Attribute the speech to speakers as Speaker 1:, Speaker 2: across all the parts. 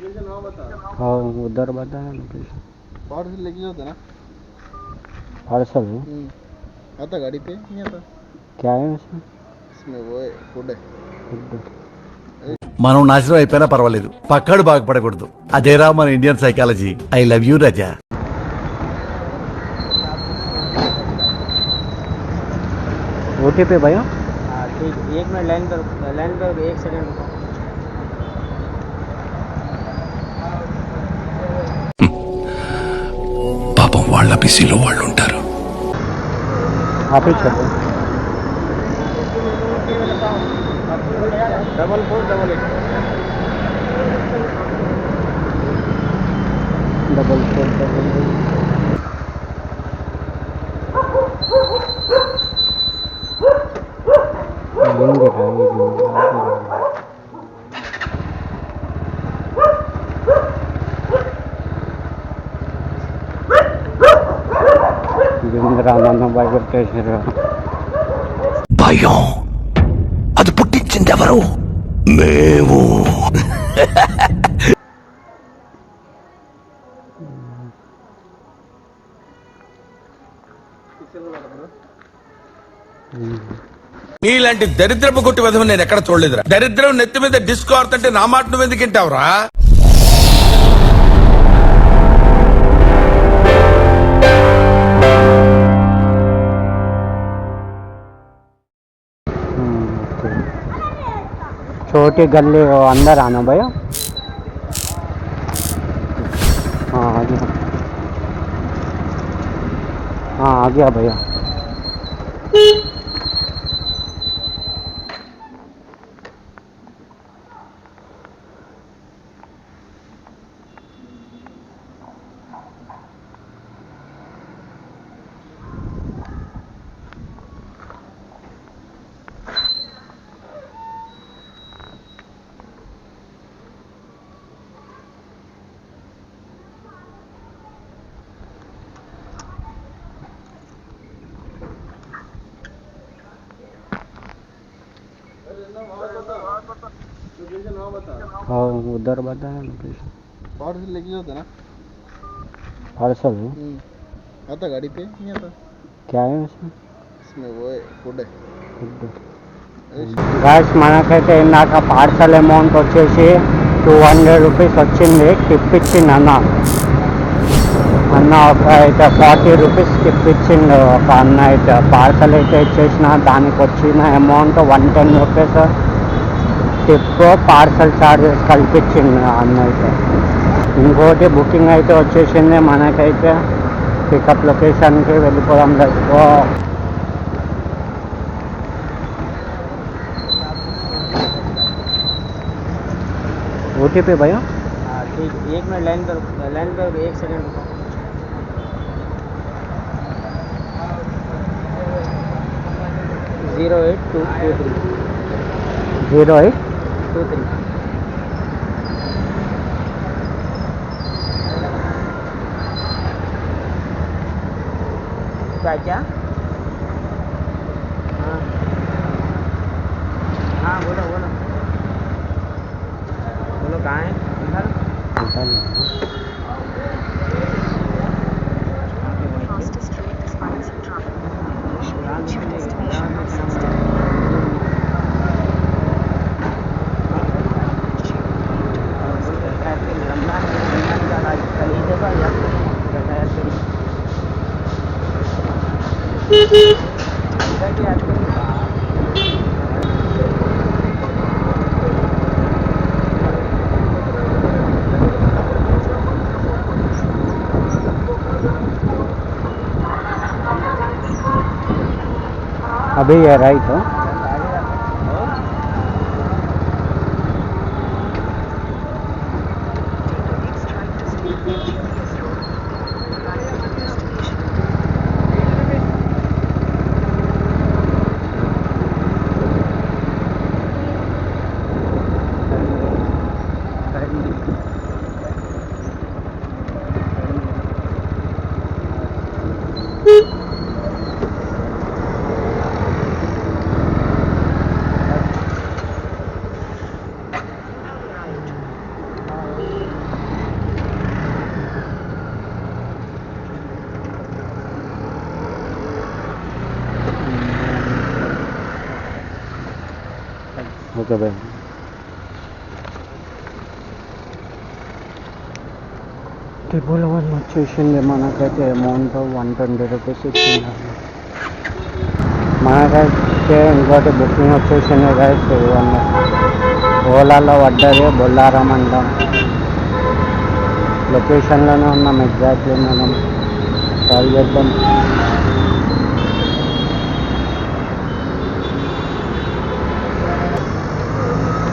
Speaker 1: हाँ उधर बताया लोकेशन।
Speaker 2: पार्सल लेके जाते ना।
Speaker 1: पार्सल
Speaker 2: आता गाड़ी पे नहीं आता।
Speaker 1: क्या है उसमें?
Speaker 2: इसमें वो है फूड है।
Speaker 3: మనం నాశనం అయిపోయినా పర్వాలేదు, పక్కాడు బాగుపడకూడదు. అదేరా మన Indian psychology. I love you Raja.
Speaker 1: OTP भैया।
Speaker 4: ठीक, 1 मिनट लाइन पर 1 सेकंड रुको।
Speaker 3: పాపం వాళ్ళ బిజీలో వాళ్ళు ఉంటారు.
Speaker 1: आप ही छोड़ो।
Speaker 4: डबल 488
Speaker 3: భయం అది పుట్టించింది ఎవరు? మేము. నీలాంటి దరిద్రపు కొట్టి విధం నేను ఎక్కడ చూడలేదురా. దరిద్రం నెత్తి మీద డిస్కో ఆడుతుంటే నా మాట నువ్వు ఎందుకు వింటావురా?
Speaker 1: छोटी गली वो अंदर आना भैया। हाँ आ गया। हाँ आ गया भैया। हाँ उधर बताया लोकेशन।
Speaker 2: पार्सल लेके जाते ना।
Speaker 1: पार्सल
Speaker 2: आता गाड़ी पे नहीं आता।
Speaker 1: क्या है उसमें?
Speaker 2: इसमें वो है फूड है।
Speaker 1: గ్యాస్ మనకైతే ఇందాక పార్సల్ అమౌంట్ వచ్చేసి 200 రూపీస్ వచ్చింది. టిప్ ఇచ్చింది అన్న ఒక అయితే 40 రూపీస్ టిప్ ఇచ్చిండు ఒక అన్న. అయితే పార్సల్ అయితే ఇచ్చేసిన దానికి వచ్చిన amount 110 rupees tip parcel charges కల్పించింది అన్న. అయితే ఇంకోటి బుకింగ్ అయితే వచ్చేసింది మనకైతే. పికప్ లొకేషన్కి వెళ్ళిపోదాం. లెట్స్ ओटीपी भैया।
Speaker 4: ठीक, 1 मिनट लाइन पर 1 सेकंड रुको। 08223
Speaker 1: 0823
Speaker 4: क्या? हाँ बोलो कहाँ है इधर?
Speaker 1: अभी ये राइट हो। ఓకే భయ్. ట్రిపుల్ వన్ వచ్చేసింది మనకైతే అమౌంట్ 120 రూపీస్ ఇచ్చింది. మనకైతే ఇంకోటి బుకింగ్ వచ్చేసింది గైస్. ఇవన్నీ ఓలాలో పడ్డది బొల్లారం అంటాం. లొకేషన్లోనే ఉన్నాం ఎగ్జాక్ట్లీ. మనం కాల్ చేద్దాం.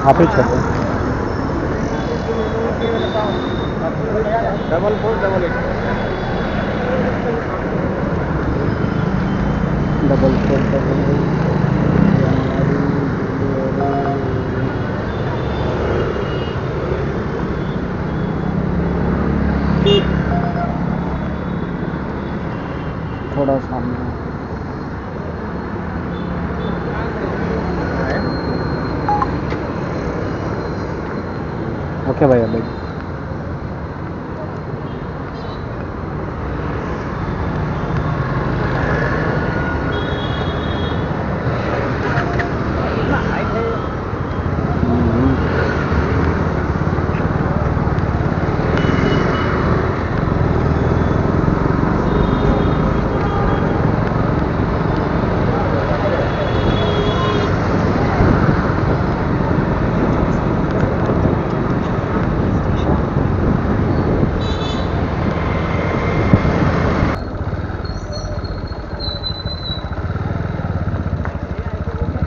Speaker 1: ఆపించదు.
Speaker 2: डबल 488
Speaker 1: थोड़ा सामने. ओके भैया भाई.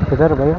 Speaker 1: किधर भैया?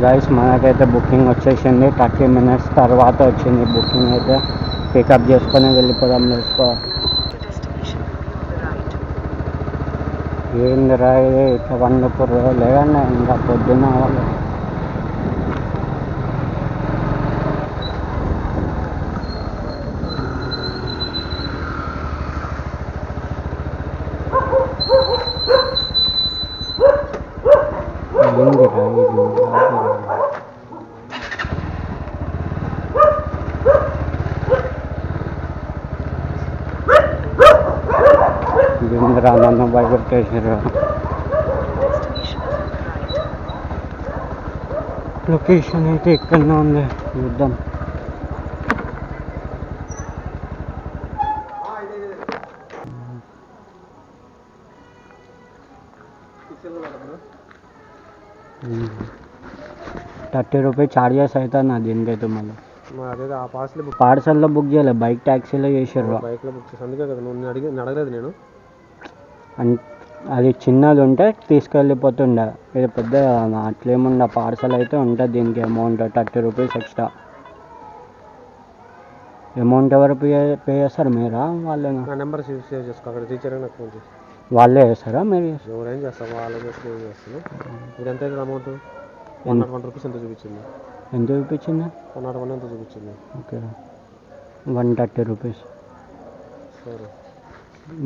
Speaker 1: గైస్ మనకైతే బుకింగ్ వచ్చేసింది. 30 minutes తర్వాత వచ్చింది బుకింగ్ అయితే. పికప్ చేసుకొని వెళ్ళిపోదాం. చేసుకో ఏంది రా ఇది ఇట్లా వండుకుర్రు లేదన్నా ఇంకా పొద్దున్న వాళ్ళు. నన్ను భయపెట్టేసారు. లొకేషన్ అయితే ఇక్కడనే ఉంది, చూద్దాం. ₹30 చార్జెస్ అవుతుంది దీనికైతే. మళ్ళీ పార్సల్లో బుక్ చేయలేదు, బైక్ ట్యాక్సీలో చేసారు.
Speaker 2: బైక్లో బుక్ చేసి అందుకే కదా నేను అడగలేదు. నేను
Speaker 1: అది చిన్నది ఉంటే తీసుకెళ్ళిపోతుండే. ఇది పెద్ద అట్లేముండే. పార్సల్ అయితే ఉంటుంది దీనికి అమౌంట్ ₹30 ఎక్స్ట్రా. అమౌంట్ ఎవరు పే చేస్తారు, మీరా వాళ్ళేనా?
Speaker 2: నా నెంబర్ సేవ్ చేసుకో, అక్కడ టీచర్ నాకు ఫోన్ చేసి
Speaker 1: వాళ్ళే చేస్తారా మీరు?
Speaker 2: ఎవరేం చేస్తాం, వాళ్ళే చేసి ఏం చేస్తాను. మీరు ఎంత అవుతుంది అమౌంట్? ₹101 ఎంత చూపించింది?
Speaker 1: ఎంత చూపించింది?
Speaker 2: 101 ఎంత చూపించింది.
Speaker 1: ఓకే, ₹130.
Speaker 2: సరే,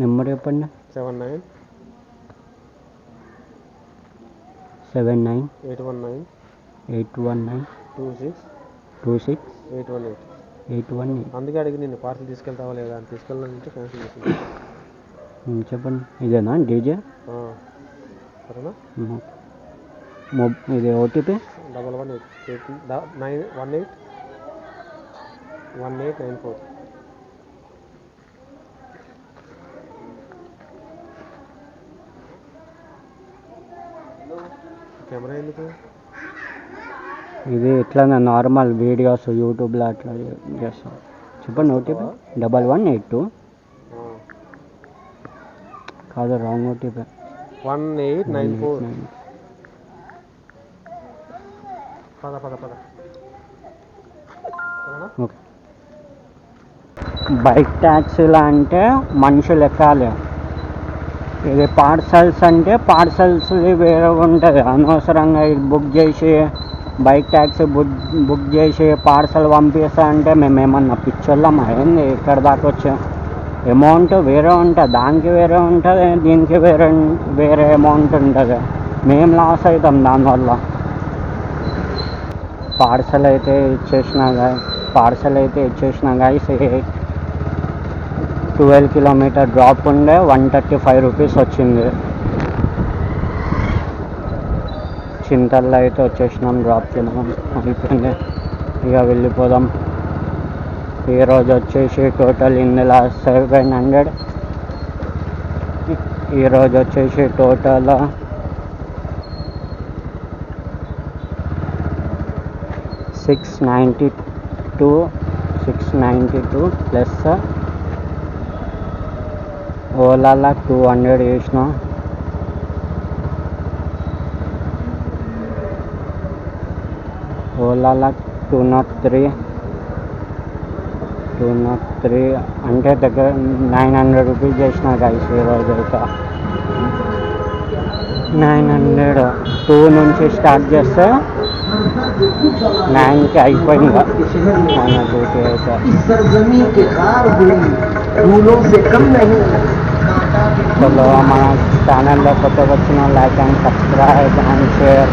Speaker 1: నెంబర్ చెప్పండి.
Speaker 2: 79 819
Speaker 1: 26 818.
Speaker 2: అందుకే అడిగి నేను పార్సల్ తీసుకెళ్తావా లేదా అని. తీసుకెళ్ళాలంటే క్యాన్సిల్ చేసింది.
Speaker 1: చెప్పండి. ఇదేనా డీజే?
Speaker 2: సరేనా.
Speaker 1: ఇది ఓటీపీ
Speaker 2: 1894. కెమెరా ఎందుకు?
Speaker 1: ఇది ఎట్లా నార్మల్ వీడియోస్ యూట్యూబ్లో అట్లా చేస్తాం. చెప్పండి. ఓటీపీ 1182 కాదు రాంగ్ ఓటీపీ
Speaker 2: 1894. పద పద పద.
Speaker 1: ఓకే. బైక్ ట్యాక్సీలు అంటే మనుషులు ఎక్కాలి, ఇది పార్సల్స్ అంటే పార్సల్స్ వేరే ఉంటుంది. అనవసరంగా ఇది బుక్ చేసి బైక్ ట్యాక్సీ బుక్ చేసి పార్సల్ పంపిస్తా అంటే మేమేమన్నా పిచ్చోళ్ళమా ఏంది? ఇక్కడ దాకా వచ్చాం. అమౌంట్ వేరే ఉంటుంది, దానికి వేరే ఉంటుంది, దీనికి వేరే అమౌంట్ ఉంటుంది. మేము లాస్ అవుతాం దానివల్ల. పార్సల్ అయితే ఇచ్చేసిన గాయస్ 12 కిలోమీటర్ డ్రాప్ ఉండే 135 రూపీస్ వచ్చింది. చింతల్లో అయితే వచ్చేసినాం, డ్రాప్ చేయడం అయిపోయింది. ఇక వెళ్ళిపోదాం. ఈరోజు వచ్చేసి టోటల్ ఇందులో 700, ఈరోజు వచ్చేసి టోటల్ 692 ప్లస్ ఓలాలో 200 చేసిన. ఓలాలో 203 అంటే దగ్గర 900 రూపీస్ చేసిన గైస్. ఈరోజు అయితే 900 2 నుంచి స్టార్ట్ చేస్తే 9కి అయిపోయింది మన డ్యూటీ అయితే. చలో మన ఛానల్లో కొత్తగా వచ్చిన like and subscribe and share.